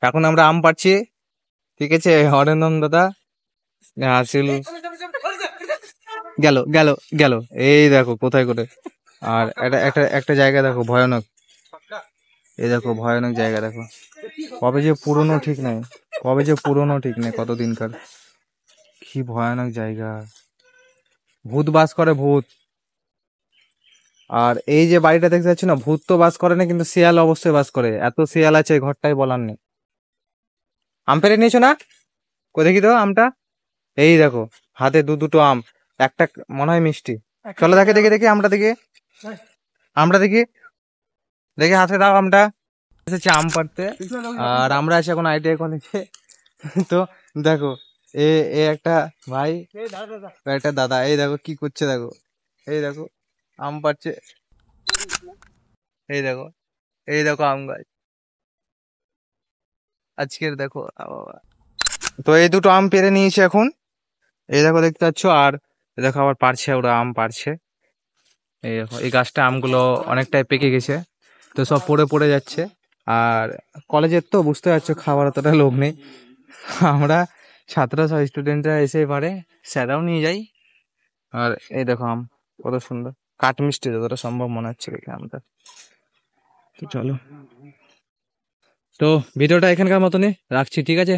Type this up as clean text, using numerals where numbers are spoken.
এখন আমরা আম পাড়ছি, ঠিক আছে। অরিন্দম দাদা আসিল গেল গেল গেল, এই দেখো কোথায় করে। আর একটা একটা একটা জায়গা দেখো ভয়ানক, এই দেখো ভয়ানক জায়গা দেখো। কবে যে পুরনো ঠিক নেই, কবে যে পুরনো ঠিক নেই, কতদিনকার। কি ভয়ানক জায়গা, ভূত বাস করে, ভূত। আর এই যে বাড়িটা দেখতে যাচ্ছি না, ভূত তো বাস করে না, কিন্তু শিয়াল অবশ্যই বাস করে, এত শিয়াল আছে এই ঘরটাই বলার নেই। আম পেড়ে নিয়েছো না? কোথায় দেখি তো আমটা, এই দেখো হাতে দুটো আম, একটা মনে হয় মিষ্টি। চলো দেখে দেখি দেখি আমটা দেখি, আমটা দেখি, দেখি হাতে দাও আমটা। এসেছি আম পাড়তে, আর আমরা আছি এখন ITI কলেজে। তো দেখো, এ এ একটা ভাই, একটা দাদা, এই দেখো কি করছে দেখো, এই দেখো আম পাড়ছে, এই দেখো, এই দেখো আম গাছ আজকের দেখো বাবা। তো এই দুটো আম পেড়ে নিয়েছি এখন, এই দেখো দেখতে পাচ্ছ। আর দেখো আবার পারছে, ওরা আম পারছে। এই দেখো এই গাছটা আমগুলো অনেকটাই পেকে গেছে, তো সব পড়ে পড়ে যাচ্ছে। আর কলেজের তো বুঝতে পারছো, খাবার অতটা লোক নেই। আমরা ছাত্র স্টুডেন্টরা এসে পারে, স্যারাও নিয়ে যাই। আর এই দেখো আম কত সুন্দর, কাঠ মিষ্টি যতটা সম্ভব মনে হচ্ছে দেখে আমটা। তো চলো, তো ভিডিওটা এখানকার মতনই রাখছি, ঠিক আছে।